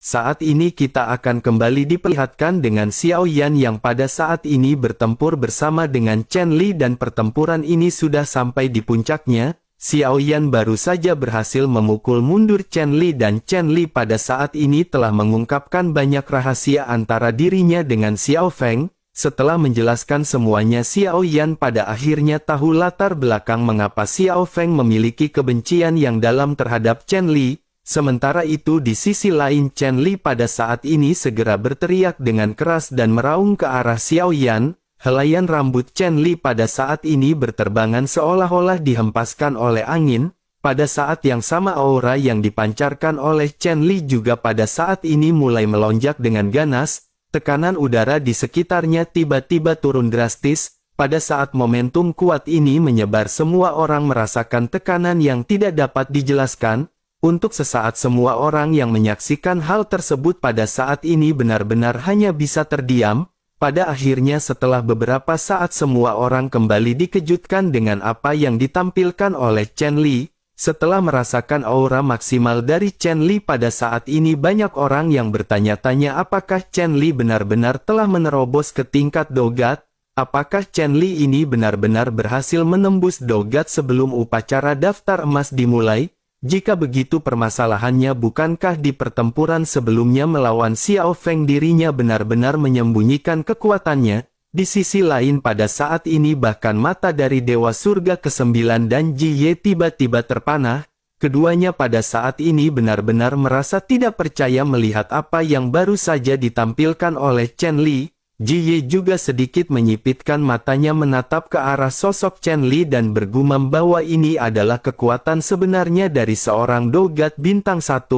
Saat ini kita akan kembali diperlihatkan dengan Xiao Yan yang pada saat ini bertempur bersama dengan Chen Li dan pertempuran ini sudah sampai di puncaknya. Xiao Yan baru saja berhasil memukul mundur Chen Li dan Chen Li pada saat ini telah mengungkapkan banyak rahasia antara dirinya dengan Xiao Feng. Setelah menjelaskan semuanya, Xiao Yan pada akhirnya tahu latar belakang mengapa Xiao Feng memiliki kebencian yang dalam terhadap Chen Li. Sementara itu di sisi lain Chen Li pada saat ini segera berteriak dengan keras dan meraung ke arah Xiao Yan. Helaian rambut Chen Li pada saat ini berterbangan seolah-olah dihempaskan oleh angin. Pada saat yang sama aura yang dipancarkan oleh Chen Li juga pada saat ini mulai melonjak dengan ganas. Tekanan udara di sekitarnya tiba-tiba turun drastis. Pada saat momentum kuat ini menyebar, semua orang merasakan tekanan yang tidak dapat dijelaskan. Untuk sesaat semua orang yang menyaksikan hal tersebut pada saat ini benar-benar hanya bisa terdiam. Pada akhirnya setelah beberapa saat semua orang kembali dikejutkan dengan apa yang ditampilkan oleh Chen Li. Setelah merasakan aura maksimal dari Chen Li pada saat ini banyak orang yang bertanya-tanya apakah Chen Li benar-benar telah menerobos ke tingkat Dogat. Apakah Chen Li ini benar-benar berhasil menembus Dogat sebelum upacara daftar emas dimulai? Jika begitu permasalahannya bukankah di pertempuran sebelumnya melawan Xiao Feng dirinya benar-benar menyembunyikan kekuatannya? Di sisi lain pada saat ini bahkan mata dari Dewa Surga ke-9 dan Ji Ye tiba-tiba terpanah. Keduanya pada saat ini benar-benar merasa tidak percaya melihat apa yang baru saja ditampilkan oleh Chen Li. Ji Ye juga sedikit menyipitkan matanya menatap ke arah sosok Chen Li dan bergumam bahwa ini adalah kekuatan sebenarnya dari seorang Dogat bintang 1.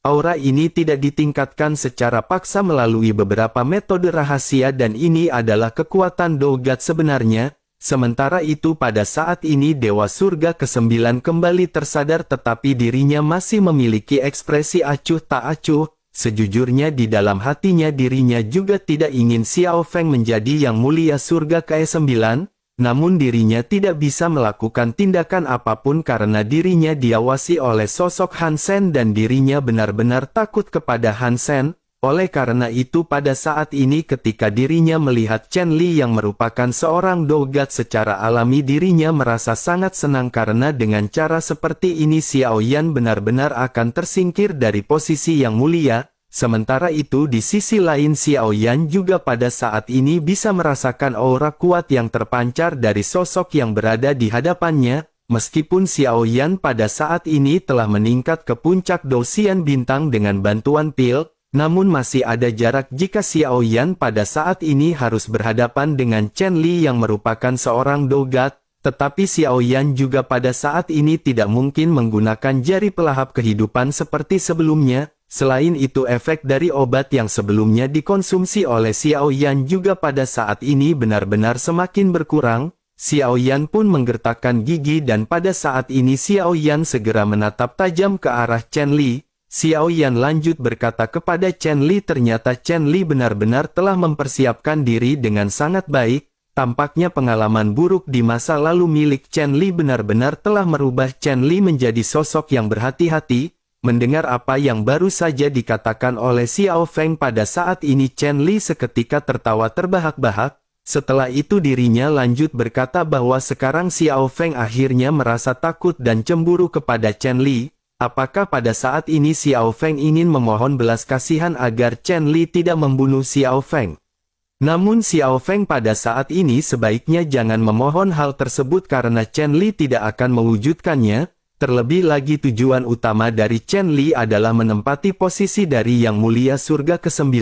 Aura ini tidak ditingkatkan secara paksa melalui beberapa metode rahasia dan ini adalah kekuatan Dogat sebenarnya. Sementara itu pada saat ini Dewa Surga ke-9 kembali tersadar tetapi dirinya masih memiliki ekspresi acuh tak acuh. Sejujurnya di dalam hatinya dirinya juga tidak ingin Xiao Feng menjadi yang mulia surga ke-9, namun dirinya tidak bisa melakukan tindakan apapun karena dirinya diawasi oleh sosok Han Sen dan dirinya benar-benar takut kepada Han Sen. Oleh karena itu pada saat ini ketika dirinya melihat Chen Li yang merupakan seorang Dogat secara alami dirinya merasa sangat senang karena dengan cara seperti ini Xiao Yan benar-benar akan tersingkir dari posisi yang mulia. Sementara itu di sisi lain Xiao Yan juga pada saat ini bisa merasakan aura kuat yang terpancar dari sosok yang berada di hadapannya. Meskipun Xiao Yan pada saat ini telah meningkat ke puncak Dosian Bintang dengan bantuan pil, namun masih ada jarak jika Xiao Yan pada saat ini harus berhadapan dengan Chen Li yang merupakan seorang Dogat. Tetapi Xiao Yan juga pada saat ini tidak mungkin menggunakan jari pelahap kehidupan seperti sebelumnya. Selain itu efek dari obat yang sebelumnya dikonsumsi oleh Xiao Yan juga pada saat ini benar-benar semakin berkurang. Xiao Yan pun menggertakkan gigi dan pada saat ini Xiao Yan segera menatap tajam ke arah Chen Li. Xiao Yan lanjut berkata kepada Chen Li ternyata Chen Li benar-benar telah mempersiapkan diri dengan sangat baik. Tampaknya pengalaman buruk di masa lalu milik Chen Li benar-benar telah merubah Chen Li menjadi sosok yang berhati-hati. Mendengar apa yang baru saja dikatakan oleh Xiao Feng pada saat ini Chen Li seketika tertawa terbahak-bahak. Setelah itu dirinya lanjut berkata bahwa sekarang Xiao Feng akhirnya merasa takut dan cemburu kepada Chen Li. Apakah pada saat ini Xiao Feng ingin memohon belas kasihan agar Chen Li tidak membunuh Xiao Feng? Namun Xiao Feng pada saat ini sebaiknya jangan memohon hal tersebut karena Chen Li tidak akan mewujudkannya. Terlebih lagi tujuan utama dari Chen Li adalah menempati posisi dari Yang Mulia Surga ke-9.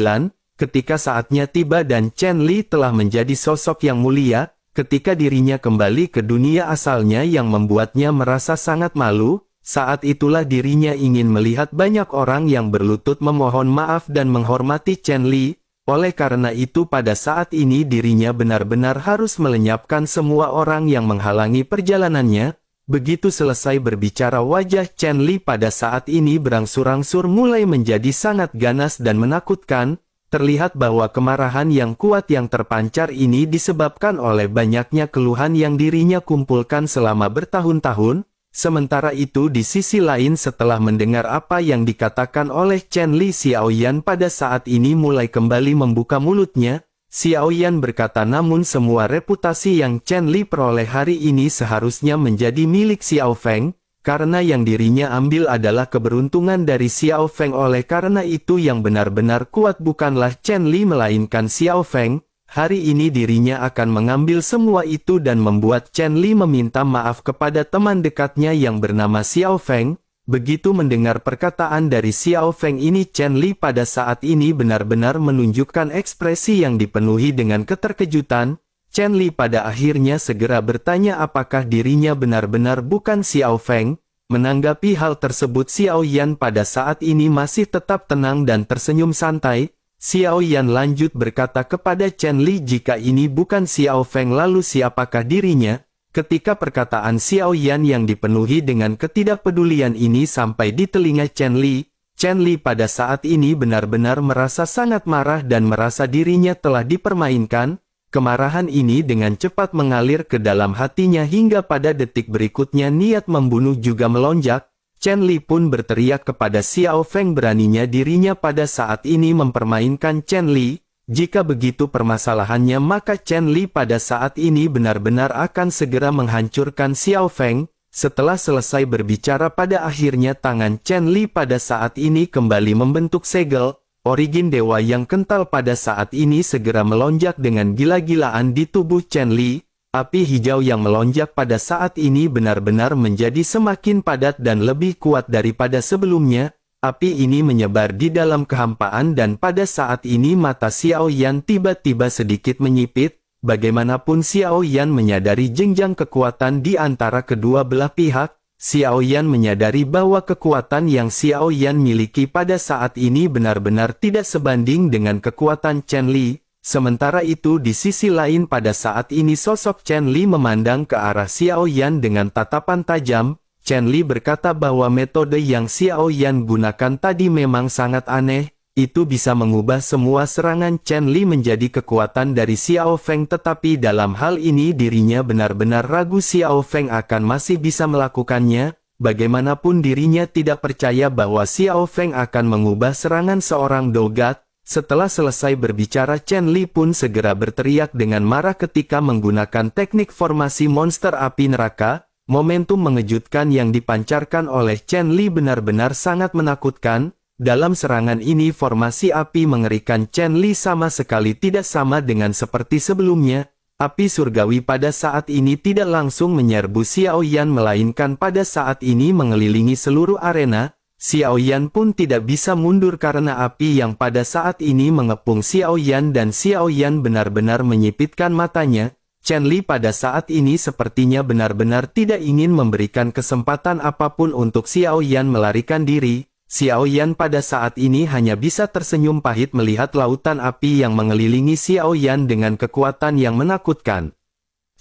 Ketika saatnya tiba dan Chen Li telah menjadi sosok yang mulia, ketika dirinya kembali ke dunia asalnya yang membuatnya merasa sangat malu, saat itulah dirinya ingin melihat banyak orang yang berlutut memohon maaf dan menghormati Chen Li. Oleh karena itu pada saat ini dirinya benar-benar harus melenyapkan semua orang yang menghalangi perjalanannya. Begitu selesai berbicara wajah Chen Li pada saat ini berangsur-angsur mulai menjadi sangat ganas dan menakutkan. Terlihat bahwa kemarahan yang kuat yang terpancar ini disebabkan oleh banyaknya keluhan yang dirinya kumpulkan selama bertahun-tahun. Sementara itu di sisi lain setelah mendengar apa yang dikatakan oleh Chen Li, Xiaoyan pada saat ini mulai kembali membuka mulutnya. Xiaoyan berkata, namun semua reputasi yang Chen Li peroleh hari ini seharusnya menjadi milik Xiao Feng, karena yang dirinya ambil adalah keberuntungan dari Xiao Feng. Oleh karena itu yang benar-benar kuat bukanlah Chen Li melainkan Xiao Feng. Hari ini dirinya akan mengambil semua itu dan membuat Chen Li meminta maaf kepada teman dekatnya yang bernama Xiao Feng. Begitu mendengar perkataan dari Xiao Feng ini, Chen Li pada saat ini benar-benar menunjukkan ekspresi yang dipenuhi dengan keterkejutan. Chen Li pada akhirnya segera bertanya apakah dirinya benar-benar bukan Xiao Feng. Menanggapi hal tersebut, Xiaoyan pada saat ini masih tetap tenang dan tersenyum santai. Xiaoyan lanjut berkata kepada Chen Li, jika ini bukan Xiao Feng lalu siapakah dirinya? Ketika perkataan Xiaoyan yang dipenuhi dengan ketidakpedulian ini sampai di telinga Chen Li pada saat ini benar-benar merasa sangat marah dan merasa dirinya telah dipermainkan. Kemarahan ini dengan cepat mengalir ke dalam hatinya hingga pada detik berikutnya niat membunuh juga melonjak. Chen Li pun berteriak kepada Xiao Feng, beraninya dirinya pada saat ini mempermainkan Chen Li. Jika begitu permasalahannya, maka Chen Li pada saat ini benar-benar akan segera menghancurkan Xiao Feng. Setelah selesai berbicara, pada akhirnya tangan Chen Li pada saat ini kembali membentuk segel. Origin dewa yang kental pada saat ini segera melonjak dengan gila-gilaan di tubuh Chen Li. Api hijau yang melonjak pada saat ini benar-benar menjadi semakin padat dan lebih kuat daripada sebelumnya. Api ini menyebar di dalam kehampaan dan pada saat ini mata Xiaoyan tiba-tiba sedikit menyipit. Bagaimanapun Xiaoyan menyadari jenjang kekuatan di antara kedua belah pihak. Xiaoyan menyadari bahwa kekuatan yang Xiaoyan miliki pada saat ini benar-benar tidak sebanding dengan kekuatan Chen Li. Sementara itu di sisi lain pada saat ini sosok Chen Li memandang ke arah Xiaoyan dengan tatapan tajam. Chen Li berkata bahwa metode yang Xiaoyan gunakan tadi memang sangat aneh. Itu bisa mengubah semua serangan Chen Li menjadi kekuatan dari Xiao Feng, tetapi dalam hal ini dirinya benar-benar ragu Xiao Feng akan masih bisa melakukannya. Bagaimanapun dirinya tidak percaya bahwa Xiao Feng akan mengubah serangan seorang dogat. Setelah selesai berbicara, Chen Li pun segera berteriak dengan marah ketika menggunakan teknik formasi monster api neraka. Momentum mengejutkan yang dipancarkan oleh Chen Li benar-benar sangat menakutkan. Dalam serangan ini formasi api mengerikan Chen Li sama sekali tidak sama dengan seperti sebelumnya. Api surgawi pada saat ini tidak langsung menyerbu Xiaoyan melainkan pada saat ini mengelilingi seluruh arena. Xiaoyan pun tidak bisa mundur karena api yang pada saat ini mengepung Xiaoyan dan Xiaoyan benar-benar menyipitkan matanya. Chen Li pada saat ini sepertinya benar-benar tidak ingin memberikan kesempatan apapun untuk Xiaoyan melarikan diri. Xiaoyan pada saat ini hanya bisa tersenyum pahit melihat lautan api yang mengelilingi Xiaoyan dengan kekuatan yang menakutkan.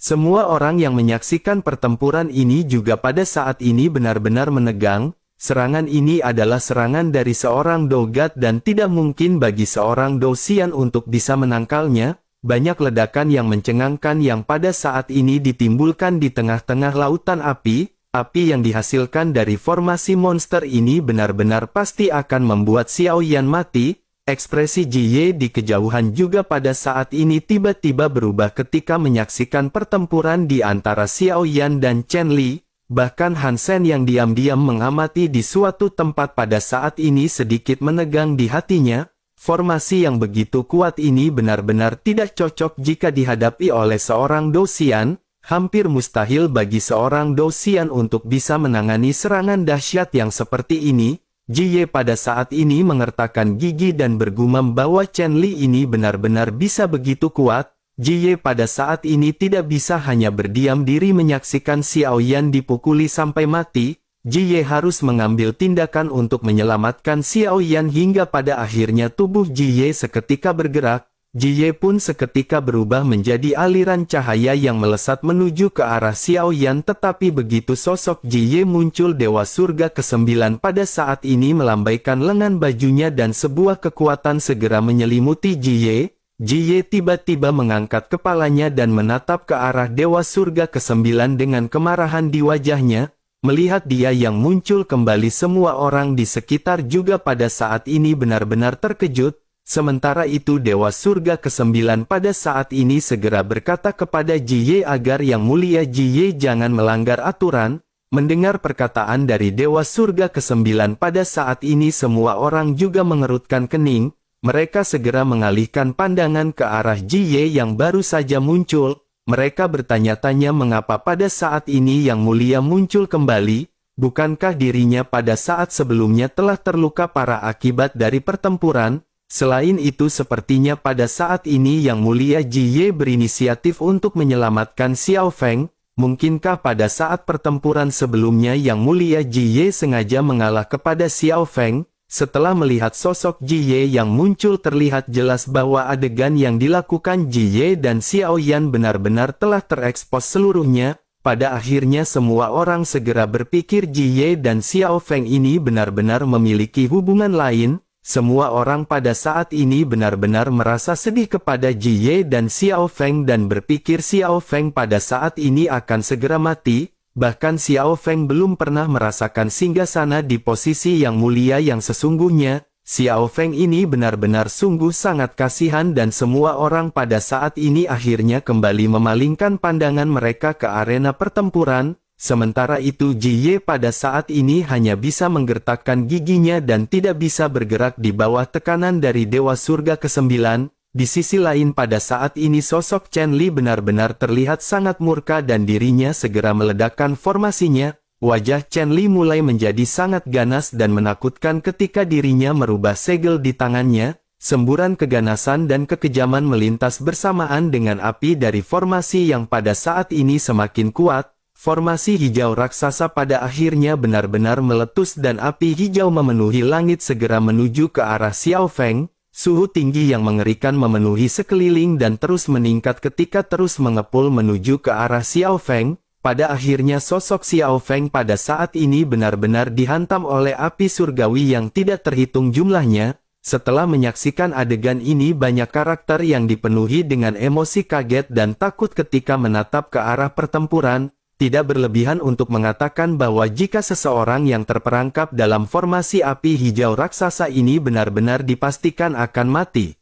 Semua orang yang menyaksikan pertempuran ini juga pada saat ini benar-benar menegang. Serangan ini adalah serangan dari seorang dogat dan tidak mungkin bagi seorang dosian untuk bisa menangkalnya. Banyak ledakan yang mencengangkan yang pada saat ini ditimbulkan di tengah-tengah lautan api. Api yang dihasilkan dari formasi monster ini benar-benar pasti akan membuat Xiaoyan mati. Ekspresi Jiye di kejauhan juga pada saat ini tiba-tiba berubah ketika menyaksikan pertempuran di antara Xiaoyan dan Chen Li. Bahkan Han Sen yang diam-diam mengamati di suatu tempat pada saat ini sedikit menegang di hatinya. Formasi yang begitu kuat ini benar-benar tidak cocok jika dihadapi oleh seorang dosian. Hampir mustahil bagi seorang dosian untuk bisa menangani serangan dahsyat yang seperti ini. Jiye pada saat ini mengertakkan gigi dan bergumam bahwa Chen Li ini benar-benar bisa begitu kuat. Jiye pada saat ini tidak bisa hanya berdiam diri menyaksikan Xiaoyan dipukuli sampai mati. Jiye harus mengambil tindakan untuk menyelamatkan Xiaoyan hingga pada akhirnya tubuh Jiye seketika bergerak. Jiye pun seketika berubah menjadi aliran cahaya yang melesat menuju ke arah Xiaoyan, tetapi begitu sosok Jiye muncul, Dewa Surga ke-9 pada saat ini melambaikan lengan bajunya dan sebuah kekuatan segera menyelimuti Jiye. Jiye tiba-tiba mengangkat kepalanya dan menatap ke arah Dewa Surga ke-9 dengan kemarahan di wajahnya. Melihat dia yang muncul kembali, semua orang di sekitar juga pada saat ini benar-benar terkejut. Sementara itu Dewa Surga ke-9 pada saat ini segera berkata kepada Ji Ye agar Yang Mulia Ji Ye jangan melanggar aturan. Mendengar perkataan dari Dewa Surga ke-9 pada saat ini semua orang juga mengerutkan kening. Mereka segera mengalihkan pandangan ke arah Ji Ye yang baru saja muncul. Mereka bertanya-tanya mengapa pada saat ini Yang Mulia muncul kembali. Bukankah dirinya pada saat sebelumnya telah terluka parah akibat dari pertempuran? Selain itu sepertinya pada saat ini Yang Mulia Ji Ye berinisiatif untuk menyelamatkan Xiao Feng. Mungkinkah pada saat pertempuran sebelumnya Yang Mulia Ji Ye sengaja mengalah kepada Xiao Feng? Setelah melihat sosok Ji Ye yang muncul terlihat jelas bahwa adegan yang dilakukan Ji Ye dan Xiao Yan benar-benar telah terekspos seluruhnya. Pada akhirnya semua orang segera berpikir Ji Ye dan Xiao Feng ini benar-benar memiliki hubungan lain. Semua orang pada saat ini benar-benar merasa sedih kepada Ji Ye dan Xiao Feng dan berpikir Xiao Feng pada saat ini akan segera mati. Bahkan Xiao Feng belum pernah merasakan singgasana di posisi Yang Mulia yang sesungguhnya. Xiao Feng ini benar-benar sungguh sangat kasihan dan semua orang pada saat ini akhirnya kembali memalingkan pandangan mereka ke arena pertempuran. Sementara itu Ji Ye pada saat ini hanya bisa menggertakkan giginya dan tidak bisa bergerak di bawah tekanan dari Dewa Surga ke-9. Di sisi lain pada saat ini sosok Chen Li benar-benar terlihat sangat murka dan dirinya segera meledakkan formasinya. Wajah Chen Li mulai menjadi sangat ganas dan menakutkan ketika dirinya merubah segel di tangannya. Semburan keganasan dan kekejaman melintas bersamaan dengan api dari formasi yang pada saat ini semakin kuat. Formasi hijau raksasa pada akhirnya benar-benar meletus dan api hijau memenuhi langit segera menuju ke arah Xiao Feng. Suhu tinggi yang mengerikan memenuhi sekeliling dan terus meningkat ketika terus mengepul menuju ke arah Xiao Feng. Pada akhirnya sosok Xiao Feng pada saat ini benar-benar dihantam oleh api surgawi yang tidak terhitung jumlahnya. Setelah menyaksikan adegan ini banyak karakter yang dipenuhi dengan emosi kaget dan takut ketika menatap ke arah pertempuran. Tidak berlebihan untuk mengatakan bahwa jika seseorang yang terperangkap dalam formasi api hijau raksasa ini benar-benar dipastikan akan mati.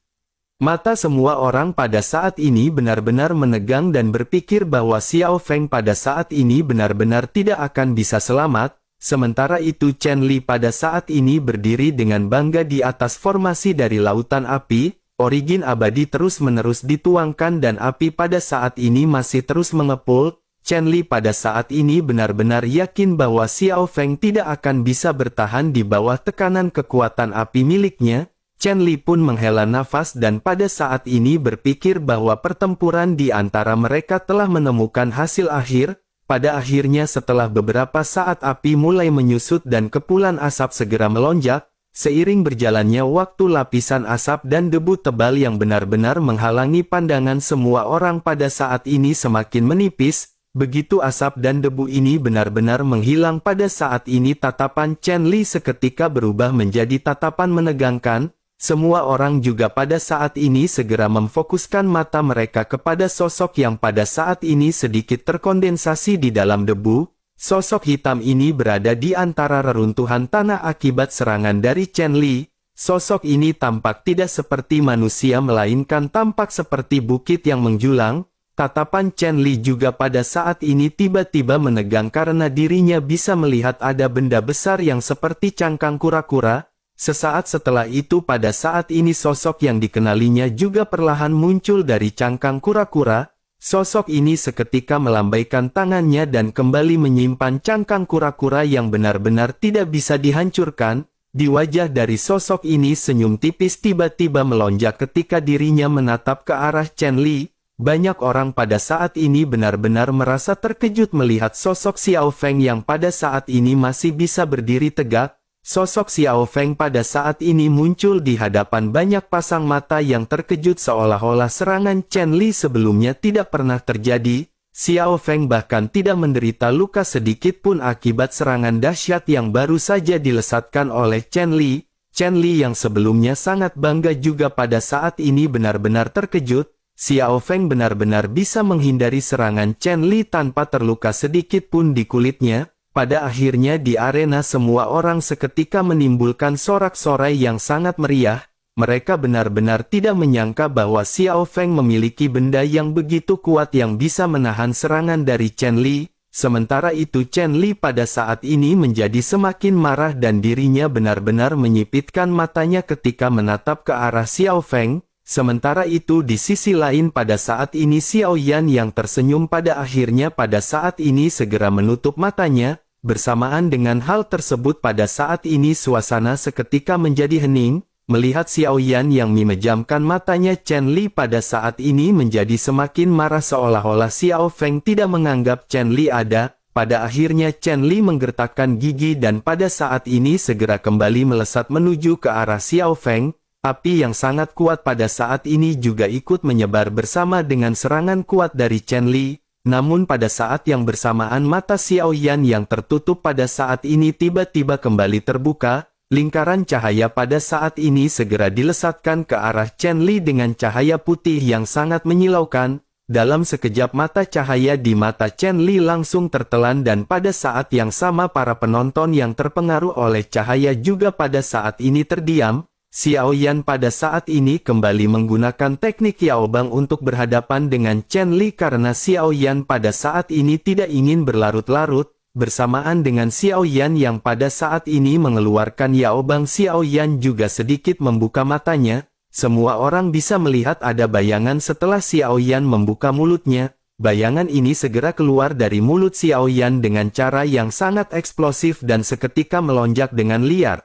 Mata semua orang pada saat ini benar-benar menegang dan berpikir bahwa Xiao Feng pada saat ini benar-benar tidak akan bisa selamat. Sementara itu Chen Li pada saat ini berdiri dengan bangga di atas formasi dari lautan api. Origin abadi terus-menerus dituangkan dan api pada saat ini masih terus mengepul. Chen Li pada saat ini benar-benar yakin bahwa Xiao Feng tidak akan bisa bertahan di bawah tekanan kekuatan api miliknya. Chen Li pun menghela nafas dan pada saat ini berpikir bahwa pertempuran di antara mereka telah menemukan hasil akhir. Pada akhirnya setelah beberapa saat api mulai menyusut dan kepulan asap segera melonjak. Seiring berjalannya waktu lapisan asap dan debu tebal yang benar-benar menghalangi pandangan semua orang pada saat ini semakin menipis. Begitu asap dan debu ini benar-benar menghilang pada saat ini tatapan Chen Li seketika berubah menjadi tatapan menegangkan. Semua orang juga pada saat ini segera memfokuskan mata mereka kepada sosok yang pada saat ini sedikit terkondensasi di dalam debu. Sosok hitam ini berada di antara reruntuhan tanah akibat serangan dari Chen Li. Sosok ini tampak tidak seperti manusia melainkan tampak seperti bukit yang menjulang. Tatapan Chen Li juga pada saat ini tiba-tiba menegang karena dirinya bisa melihat ada benda besar yang seperti cangkang kura-kura. Sesaat setelah itu pada saat ini sosok yang dikenalinya juga perlahan muncul dari cangkang kura-kura. Sosok ini seketika melambaikan tangannya dan kembali menyimpan cangkang kura-kura yang benar-benar tidak bisa dihancurkan. Di wajah dari sosok ini senyum tipis tiba-tiba melonjak ketika dirinya menatap ke arah Chen Li. Banyak orang pada saat ini benar-benar merasa terkejut melihat sosok Xiao Feng yang pada saat ini masih bisa berdiri tegak. Sosok Xiao Feng pada saat ini muncul di hadapan banyak pasang mata yang terkejut seolah-olah serangan Chen Li sebelumnya tidak pernah terjadi. Xiao Feng bahkan tidak menderita luka sedikit pun akibat serangan dahsyat yang baru saja dilesatkan oleh Chen Li. Chen Li yang sebelumnya sangat bangga juga pada saat ini benar-benar terkejut. Xiao Feng benar-benar bisa menghindari serangan Chen Li tanpa terluka sedikit pun di kulitnya. Pada akhirnya di arena semua orang seketika menimbulkan sorak-sorai yang sangat meriah. Mereka benar-benar tidak menyangka bahwa Xiao Feng memiliki benda yang begitu kuat yang bisa menahan serangan dari Chen Li. Sementara itu Chen Li pada saat ini menjadi semakin marah dan dirinya benar-benar menyipitkan matanya ketika menatap ke arah Xiao Feng. Sementara itu di sisi lain pada saat ini Xiao Yan yang tersenyum pada akhirnya pada saat ini segera menutup matanya. Bersamaan dengan hal tersebut pada saat ini suasana seketika menjadi hening. Melihat Xiao Yan yang memejamkan matanya, Chen Li pada saat ini menjadi semakin marah seolah-olah Xiao Feng tidak menganggap Chen Li ada. Pada akhirnya Chen Li menggertakkan gigi dan pada saat ini segera kembali melesat menuju ke arah Xiao Feng. Api yang sangat kuat pada saat ini juga ikut menyebar bersama dengan serangan kuat dari Chen Li. Namun pada saat yang bersamaan mata Xiao Yan yang tertutup pada saat ini tiba-tiba kembali terbuka. Lingkaran cahaya pada saat ini segera dilesatkan ke arah Chen Li dengan cahaya putih yang sangat menyilaukan. Dalam sekejap mata cahaya di mata Chen Li langsung tertelan dan pada saat yang sama para penonton yang terpengaruh oleh cahaya juga pada saat ini terdiam. Xiao Yan pada saat ini kembali menggunakan teknik Yaobang untuk berhadapan dengan Chen Li karena Xiao Yan pada saat ini tidak ingin berlarut-larut. Bersamaan dengan Xiao Yan yang pada saat ini mengeluarkan Yaobang, Xiao Yan juga sedikit membuka matanya. Semua orang bisa melihat ada bayangan setelah Xiao Yan membuka mulutnya. Bayangan ini segera keluar dari mulut Xiao Yan dengan cara yang sangat eksplosif dan seketika melonjak dengan liar.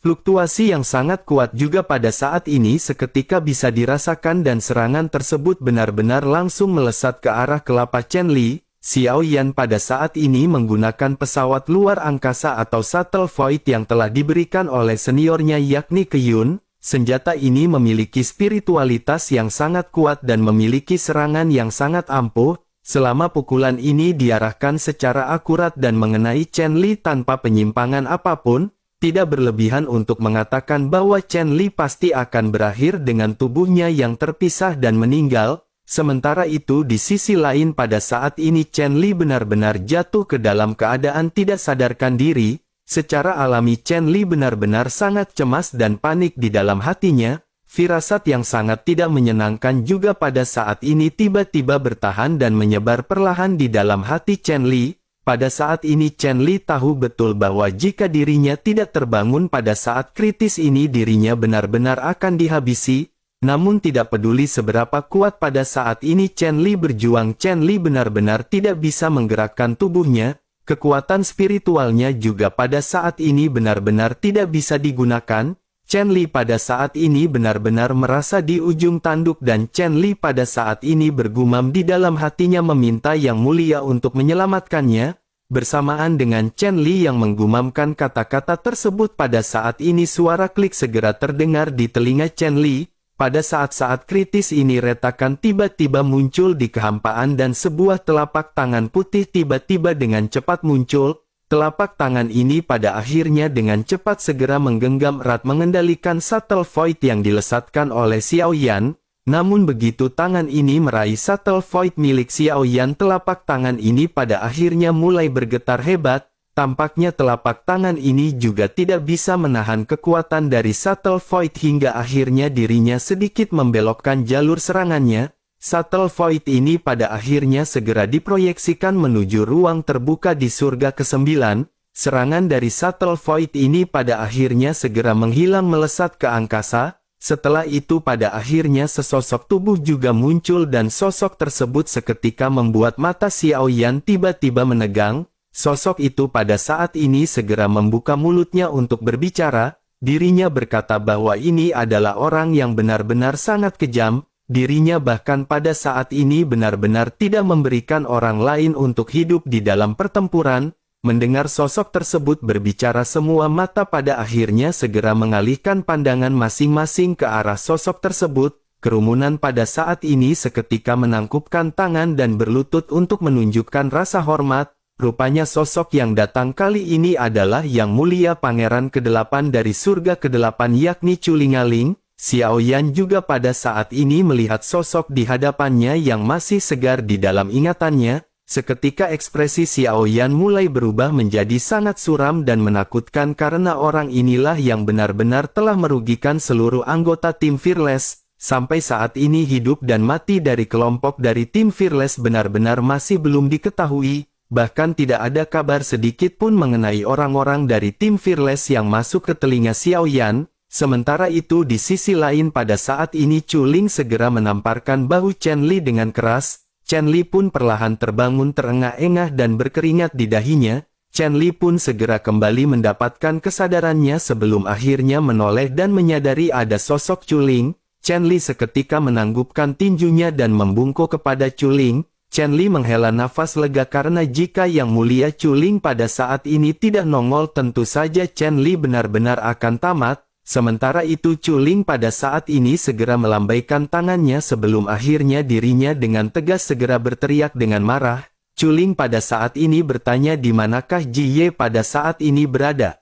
Fluktuasi yang sangat kuat juga pada saat ini seketika bisa dirasakan dan serangan tersebut benar-benar langsung melesat ke arah kelapa Chen Li. Xiao Yan pada saat ini menggunakan pesawat luar angkasa atau shuttle void yang telah diberikan oleh seniornya yakni Keyun. Senjata ini memiliki spiritualitas yang sangat kuat dan memiliki serangan yang sangat ampuh. Selama pukulan ini diarahkan secara akurat dan mengenai Chen Li tanpa penyimpangan apapun, tidak berlebihan untuk mengatakan bahwa Chen Li pasti akan berakhir dengan tubuhnya yang terpisah dan meninggal. Sementara itu di sisi lain pada saat ini Chen Li benar-benar jatuh ke dalam keadaan tidak sadarkan diri. Secara alami Chen Li benar-benar sangat cemas dan panik di dalam hatinya. Firasat yang sangat tidak menyenangkan juga pada saat ini tiba-tiba bertahan dan menyebar perlahan di dalam hati Chen Li. Pada saat ini Chen Li tahu betul bahwa jika dirinya tidak terbangun pada saat kritis ini dirinya benar-benar akan dihabisi. Namun tidak peduli seberapa kuat pada saat ini Chen Li berjuang, Chen Li benar-benar tidak bisa menggerakkan tubuhnya. Kekuatan spiritualnya juga pada saat ini benar-benar tidak bisa digunakan. Chen Li pada saat ini benar-benar merasa di ujung tanduk dan Chen Li pada saat ini bergumam di dalam hatinya meminta Yang Mulia untuk menyelamatkannya. Bersamaan dengan Chen Li yang menggumamkan kata-kata tersebut pada saat ini suara klik segera terdengar di telinga Chen Li. Pada saat-saat kritis ini retakan tiba-tiba muncul di kehampaan dan sebuah telapak tangan putih tiba-tiba dengan cepat muncul. Telapak tangan ini pada akhirnya dengan cepat segera menggenggam erat mengendalikan shuttle void yang dilesatkan oleh Xiao Yan. Namun begitu tangan ini meraih shuttle void milik Xiao Yan, telapak tangan ini pada akhirnya mulai bergetar hebat. Tampaknya telapak tangan ini juga tidak bisa menahan kekuatan dari shuttle void hingga akhirnya dirinya sedikit membelokkan jalur serangannya. Shuttle void ini pada akhirnya segera diproyeksikan menuju ruang terbuka di surga ke-9. Serangan dari shuttle void ini pada akhirnya segera menghilang melesat ke angkasa. Setelah itu pada akhirnya sesosok tubuh juga muncul dan sosok tersebut seketika membuat mata Xiao Yan tiba-tiba menegang. Sosok itu pada saat ini segera membuka mulutnya untuk berbicara. Dirinya berkata bahwa ini adalah orang yang benar-benar sangat kejam. Dirinya bahkan pada saat ini benar-benar tidak memberikan orang lain untuk hidup di dalam pertempuran. Mendengar sosok tersebut berbicara semua mata pada akhirnya segera mengalihkan pandangan masing-masing ke arah sosok tersebut. Kerumunan pada saat ini seketika menangkupkan tangan dan berlutut untuk menunjukkan rasa hormat. Rupanya sosok yang datang kali ini adalah Yang Mulia Pangeran ke-8 dari surga ke-8 yakni Culingaling. Xiao Yan juga pada saat ini melihat sosok di hadapannya yang masih segar di dalam ingatannya. seketika ekspresi Xiao Yan mulai berubah menjadi sangat suram dan menakutkan karena orang inilah yang benar-benar telah merugikan seluruh anggota tim Fearless. Sampai saat ini hidup dan mati dari kelompok dari tim Fearless benar-benar masih belum diketahui, bahkan tidak ada kabar sedikit pun mengenai orang-orang dari tim Fearless yang masuk ke telinga Xiao Yan. Sementara itu di sisi lain pada saat ini Chu Ling segera menamparkan bahu Chen Li dengan keras. Chen Li pun perlahan terbangun terengah-engah dan berkeringat di dahinya. Chen Li pun segera kembali mendapatkan kesadarannya sebelum akhirnya menoleh dan menyadari ada sosok Chu Ling. Chen Li seketika menanggupkan tinjunya dan membungkuk kepada Chu Ling. Chen Li menghela nafas lega karena jika Yang Mulia Chu Ling pada saat ini tidak nongol tentu saja Chen Li benar-benar akan tamat. Sementara itu Chu Ling pada saat ini segera melambaikan tangannya sebelum akhirnya dirinya dengan tegas segera berteriak dengan marah. Chu Ling pada saat ini bertanya di manakah Ji Ye pada saat ini berada.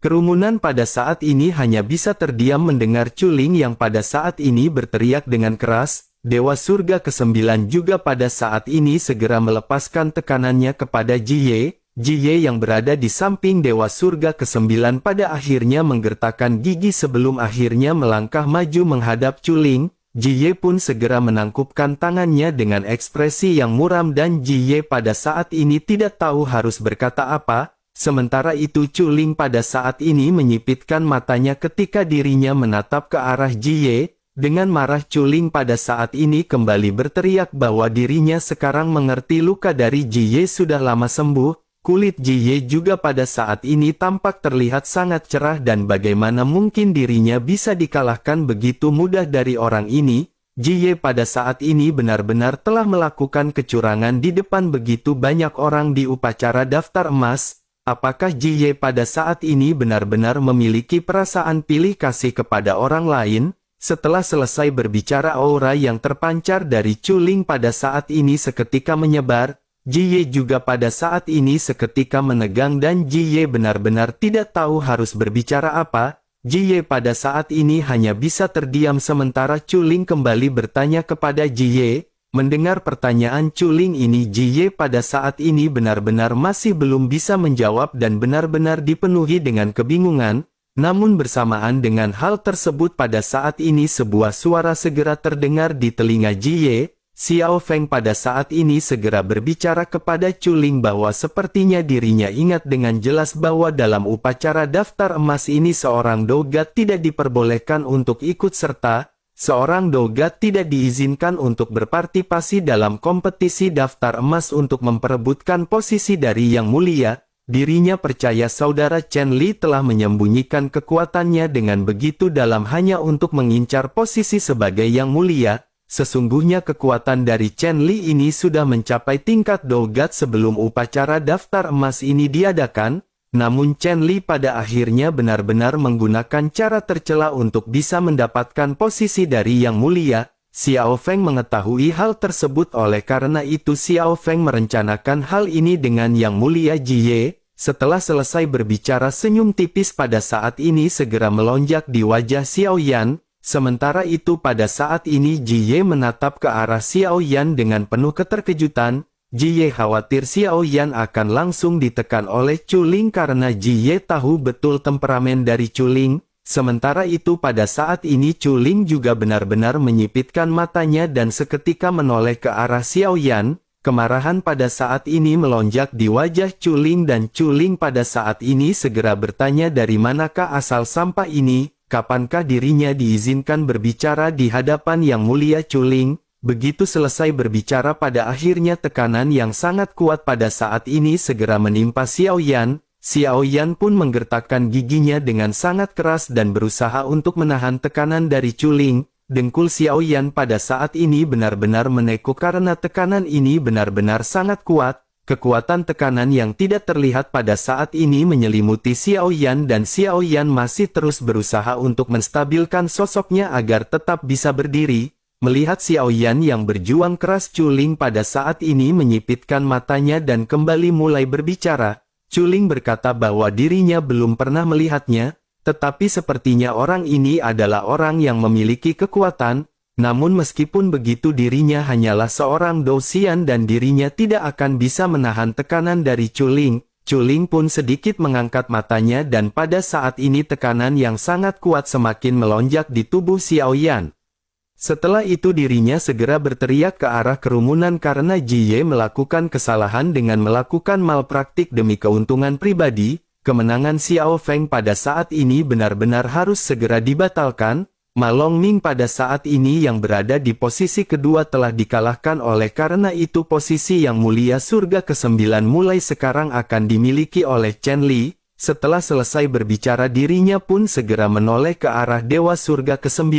Kerumunan pada saat ini hanya bisa terdiam mendengar Chu Ling yang pada saat ini berteriak dengan keras. Dewa Surga ke-9 juga pada saat ini segera melepaskan tekanannya kepada Ji Ye. Ji Ye yang berada di samping Dewa Surga ke-9 pada akhirnya menggertakkan gigi sebelum akhirnya melangkah maju menghadap Chu Ling. Ji Ye pun segera menangkupkan tangannya dengan ekspresi yang muram dan Ji Ye pada saat ini tidak tahu harus berkata apa. Sementara itu Chu Ling pada saat ini menyipitkan matanya ketika dirinya menatap ke arah Ji Ye. Dengan marah Chu Ling pada saat ini kembali berteriak bahwa dirinya sekarang mengerti luka dari Ji Ye sudah lama sembuh. Kulit Ji Ye juga pada saat ini tampak terlihat sangat cerah dan bagaimana mungkin dirinya bisa dikalahkan begitu mudah dari orang ini. Ji Ye pada saat ini benar-benar telah melakukan kecurangan di depan begitu banyak orang di upacara daftar emas. Apakah Ji Ye pada saat ini benar-benar memiliki perasaan pilih kasih kepada orang lain? Setelah selesai berbicara aura yang terpancar dari Chu Ling pada saat ini seketika menyebar. Ji Ye juga pada saat ini seketika menegang dan Ji Ye benar-benar tidak tahu harus berbicara apa. Ji Ye pada saat ini hanya bisa terdiam sementara Chu Ling kembali bertanya kepada Ji Ye. Mendengar pertanyaan Chu Ling ini Ji Ye pada saat ini benar-benar masih belum bisa menjawab dan benar-benar dipenuhi dengan kebingungan. Namun bersamaan dengan hal tersebut pada saat ini sebuah suara segera terdengar di telinga Ji Ye. Xiao Feng pada saat ini segera berbicara kepada Chu Ling bahwa sepertinya dirinya ingat dengan jelas bahwa dalam upacara daftar emas ini seorang dogat tidak diperbolehkan untuk ikut serta. Seorang dogat tidak diizinkan untuk berpartisipasi dalam kompetisi daftar emas untuk memperebutkan posisi dari Yang Mulia. Dirinya percaya saudara Chen Li telah menyembunyikan kekuatannya dengan begitu dalam hanya untuk mengincar posisi sebagai Yang Mulia. Sesungguhnya kekuatan dari Chen Li ini sudah mencapai tingkat dogat sebelum upacara daftar emas ini diadakan. Namun Chen Li pada akhirnya benar-benar menggunakan cara tercela untuk bisa mendapatkan posisi dari Yang Mulia. Xiao Feng mengetahui hal tersebut oleh karena itu Xiao Feng merencanakan hal ini dengan Yang Mulia Ji Ye. Setelah selesai berbicara senyum tipis pada saat ini segera melonjak di wajah Xiao Yan. Sementara itu pada saat ini Ji Ye menatap ke arah Xiao Yan dengan penuh keterkejutan. Ji Ye khawatir Xiao Yan akan langsung ditekan oleh Chu Ling karena Ji Ye tahu betul temperamen dari Chu Ling. Sementara itu pada saat ini Chu Ling juga benar-benar menyipitkan matanya dan seketika menoleh ke arah Xiao Yan. Kemarahan pada saat ini melonjak di wajah Chu Ling dan Chu Ling pada saat ini segera bertanya dari manakah asal sampah ini. Kapankah dirinya diizinkan berbicara di hadapan Yang Mulia Chu Ling? Begitu selesai berbicara pada akhirnya tekanan yang sangat kuat pada saat ini segera menimpa Xiao Yan. Xiao Yan pun menggertakkan giginya dengan sangat keras dan berusaha untuk menahan tekanan dari Chu Ling. Dengkul Xiao Yan pada saat ini benar-benar menekuk karena tekanan ini benar-benar sangat kuat. Kekuatan tekanan yang tidak terlihat pada saat ini menyelimuti Xiao Yan dan Xiao Yan masih terus berusaha untuk menstabilkan sosoknya agar tetap bisa berdiri. Melihat Xiao Yan yang berjuang keras Chu Ling pada saat ini menyipitkan matanya dan kembali mulai berbicara. Chu Ling berkata bahwa dirinya belum pernah melihatnya, tetapi sepertinya orang ini adalah orang yang memiliki kekuatan. Namun meskipun begitu dirinya hanyalah seorang Dosian dan dirinya tidak akan bisa menahan tekanan dari Chuling. Chuling pun sedikit mengangkat matanya dan pada saat ini tekanan yang sangat kuat semakin melonjak di tubuh Xiaoyan. Setelah itu dirinya segera berteriak ke arah kerumunan karena Ji Ye melakukan kesalahan dengan melakukan malpraktik demi keuntungan pribadi. Kemenangan Xiao Feng pada saat ini benar-benar harus segera dibatalkan. Ma Longming pada saat ini yang berada di posisi kedua telah dikalahkan oleh karena itu posisi yang mulia surga ke-9 mulai sekarang akan dimiliki oleh Chen Li. Setelah selesai berbicara dirinya pun segera menoleh ke arah Dewa Surga ke-9.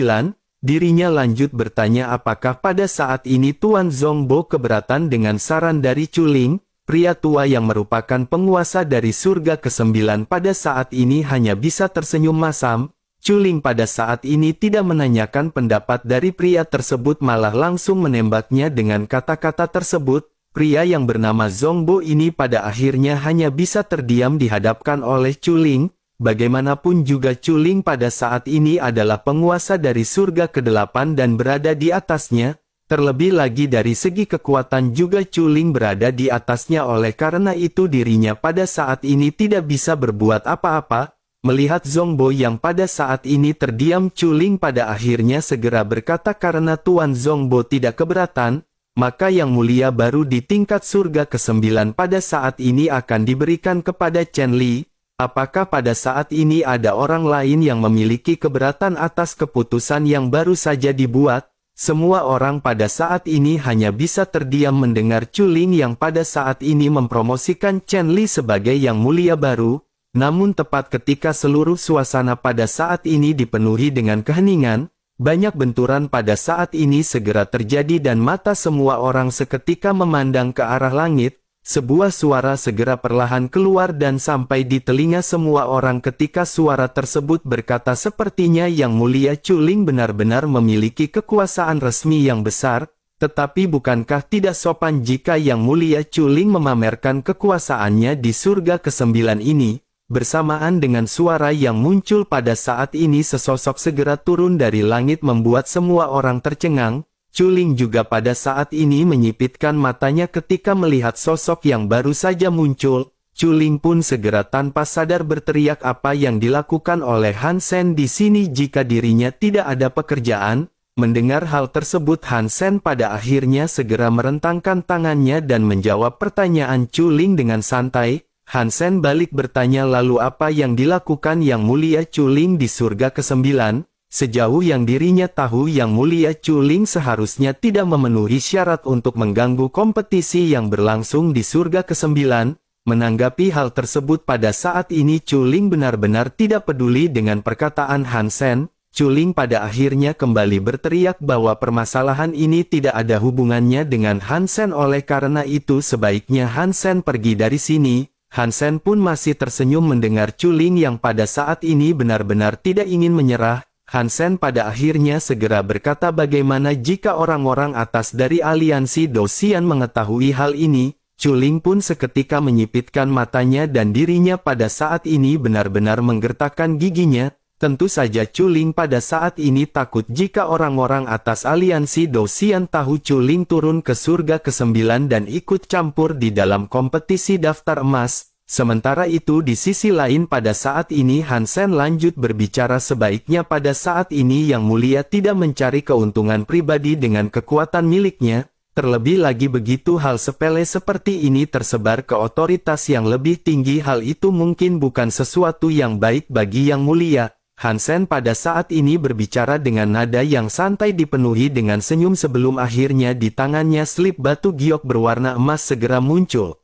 Dirinya lanjut bertanya apakah pada saat ini Tuan Zhongbo keberatan dengan saran dari Chuling. Pria tua yang merupakan penguasa dari surga ke-9 pada saat ini hanya bisa tersenyum masam. Chuling pada saat ini tidak menanyakan pendapat dari pria tersebut malah langsung menembaknya dengan kata-kata tersebut. Pria yang bernama Zhongbo ini pada akhirnya hanya bisa terdiam dihadapkan oleh Chuling. Bagaimanapun juga Chuling pada saat ini adalah penguasa dari surga ke-8 dan berada di atasnya. Terlebih lagi dari segi kekuatan juga Chuling berada di atasnya oleh karena itu dirinya pada saat ini tidak bisa berbuat apa-apa. Melihat Zhongbo yang pada saat ini terdiam Chuling pada akhirnya segera berkata karena Tuan Zhongbo tidak keberatan, maka yang mulia baru di tingkat surga ke-9 pada saat ini akan diberikan kepada Chen Li. Apakah pada saat ini ada orang lain yang memiliki keberatan atas keputusan yang baru saja dibuat? Semua orang pada saat ini hanya bisa terdiam mendengar Chuling yang pada saat ini mempromosikan Chen Li sebagai yang mulia baru. Namun tepat ketika seluruh suasana pada saat ini dipenuhi dengan keheningan, banyak benturan pada saat ini segera terjadi dan mata semua orang seketika memandang ke arah langit. Sebuah suara segera perlahan keluar dan sampai di telinga semua orang ketika suara tersebut berkata sepertinya Yang Mulia Chuling benar-benar memiliki kekuasaan resmi yang besar, tetapi bukankah tidak sopan jika Yang Mulia Chuling memamerkan kekuasaannya di surga ke-9 ini? Bersamaan dengan suara yang muncul pada saat ini sesosok segera turun dari langit membuat semua orang tercengang. Chuling juga pada saat ini menyipitkan matanya ketika melihat sosok yang baru saja muncul. Chuling pun segera tanpa sadar berteriak apa yang dilakukan oleh Han Sen di sini jika dirinya tidak ada pekerjaan. Mendengar hal tersebut Han Sen pada akhirnya segera merentangkan tangannya dan menjawab pertanyaan Chuling dengan santai. Han Sen balik bertanya lalu apa yang dilakukan Yang Mulia Chuling di surga ke-9? Sejauh yang dirinya tahu Yang Mulia Chuling seharusnya tidak memenuhi syarat untuk mengganggu kompetisi yang berlangsung di surga ke-9. Menanggapi hal tersebut pada saat ini Chuling benar-benar tidak peduli dengan perkataan Han Sen. Chuling pada akhirnya kembali berteriak bahwa permasalahan ini tidak ada hubungannya dengan Han Sen oleh karena itu sebaiknya Han Sen pergi dari sini. Han Sen pun masih tersenyum mendengar Chuling yang pada saat ini benar-benar tidak ingin menyerah. Han Sen pada akhirnya segera berkata bagaimana jika orang-orang atas dari aliansi Dosian mengetahui hal ini. Chuling pun seketika menyipitkan matanya dan dirinya pada saat ini benar-benar menggertakkan giginya. Tentu saja Chuling pada saat ini takut jika orang-orang atas aliansi Dosian tahu Chuling turun ke surga ke-9 dan ikut campur di dalam kompetisi daftar emas. Sementara itu di sisi lain pada saat ini Han Sen lanjut berbicara sebaiknya pada saat ini Yang Mulia tidak mencari keuntungan pribadi dengan kekuatan miliknya. Terlebih lagi begitu hal sepele seperti ini tersebar ke otoritas yang lebih tinggi hal itu mungkin bukan sesuatu yang baik bagi Yang Mulia. Han Sen pada saat ini berbicara dengan nada yang santai dipenuhi dengan senyum sebelum akhirnya di tangannya slip batu giok berwarna emas segera muncul.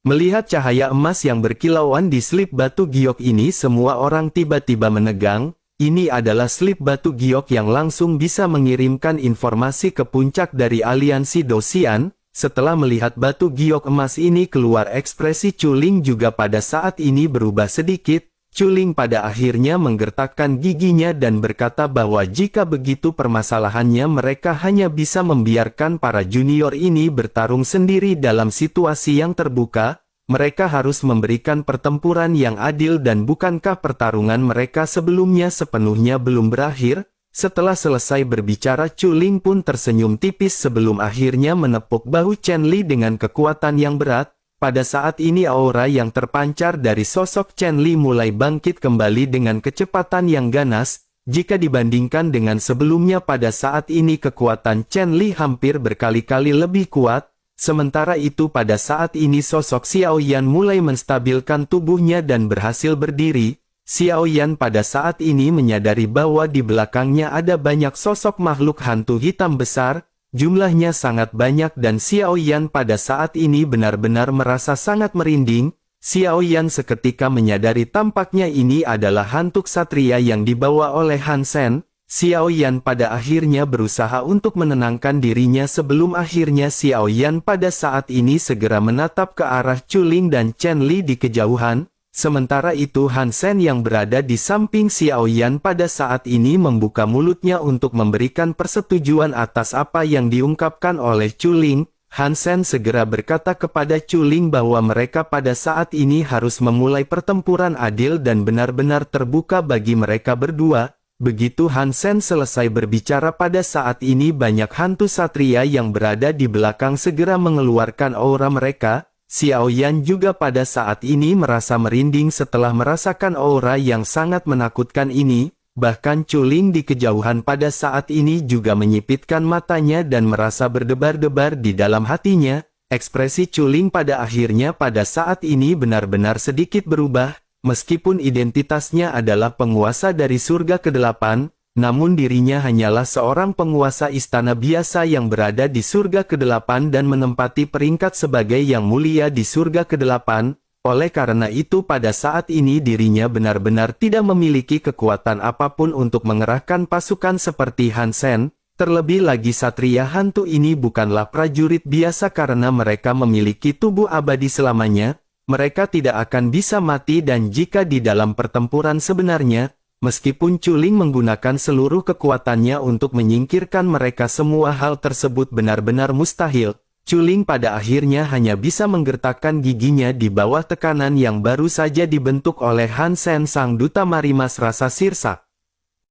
Melihat cahaya emas yang berkilauan di slip batu giok ini semua orang tiba-tiba menegang. Ini adalah slip batu giok yang langsung bisa mengirimkan informasi ke puncak dari aliansi Dosian. Setelah melihat batu giok emas ini keluar ekspresi Chuling juga pada saat ini berubah sedikit. Chuling pada akhirnya menggertakkan giginya dan berkata bahwa jika begitu permasalahannya mereka hanya bisa membiarkan para junior ini bertarung sendiri dalam situasi yang terbuka. Mereka harus memberikan pertempuran yang adil dan bukankah pertarungan mereka sebelumnya sepenuhnya belum berakhir? Setelah selesai berbicara, Chu Ling pun tersenyum tipis sebelum akhirnya menepuk bahu Chen Li dengan kekuatan yang berat. Pada saat ini aura yang terpancar dari sosok Chen Li mulai bangkit kembali dengan kecepatan yang ganas. Jika dibandingkan dengan sebelumnya, pada saat ini kekuatan Chen Li hampir berkali-kali lebih kuat. Sementara itu pada saat ini sosok Xiao Yan mulai menstabilkan tubuhnya dan berhasil berdiri. Xiao Yan pada saat ini menyadari bahwa di belakangnya ada banyak sosok makhluk hantu hitam besar, jumlahnya sangat banyak dan Xiao Yan pada saat ini benar-benar merasa sangat merinding. Xiao Yan seketika menyadari tampaknya ini adalah hantu ksatria yang dibawa oleh Han Sen. Xiao Yan pada akhirnya berusaha untuk menenangkan dirinya sebelum akhirnya Xiao Yan pada saat ini segera menatap ke arah Chu Ling dan Chen Li di kejauhan. Sementara itu Han Sen yang berada di samping Xiao Yan pada saat ini membuka mulutnya untuk memberikan persetujuan atas apa yang diungkapkan oleh Chu Ling. Han Sen segera berkata kepada Chu Ling bahwa mereka pada saat ini harus memulai pertempuran adil dan benar-benar terbuka bagi mereka berdua. Begitu Han Sen selesai berbicara, pada saat ini banyak hantu satria yang berada di belakang segera mengeluarkan aura mereka. Xiao Yan juga pada saat ini merasa merinding setelah merasakan aura yang sangat menakutkan ini. Bahkan Chu Ling di kejauhan pada saat ini juga menyipitkan matanya dan merasa berdebar-debar di dalam hatinya. Ekspresi Chu Ling pada akhirnya pada saat ini benar-benar sedikit berubah. Meskipun identitasnya adalah penguasa dari surga ke-8, namun dirinya hanyalah seorang penguasa istana biasa yang berada di surga ke-8 dan menempati peringkat sebagai yang mulia di surga ke-8. Oleh karena itu pada saat ini dirinya benar-benar tidak memiliki kekuatan apapun untuk mengerahkan pasukan seperti Han Sen. Terlebih lagi satria hantu ini bukanlah prajurit biasa karena mereka memiliki tubuh abadi selamanya. Mereka tidak akan bisa mati dan jika di dalam pertempuran sebenarnya, meskipun Chu Ling menggunakan seluruh kekuatannya untuk menyingkirkan mereka, semua hal tersebut benar-benar mustahil. Chu Ling pada akhirnya hanya bisa menggertakkan giginya di bawah tekanan yang baru saja dibentuk oleh Han Sen sang duta marimas rasa sirsak.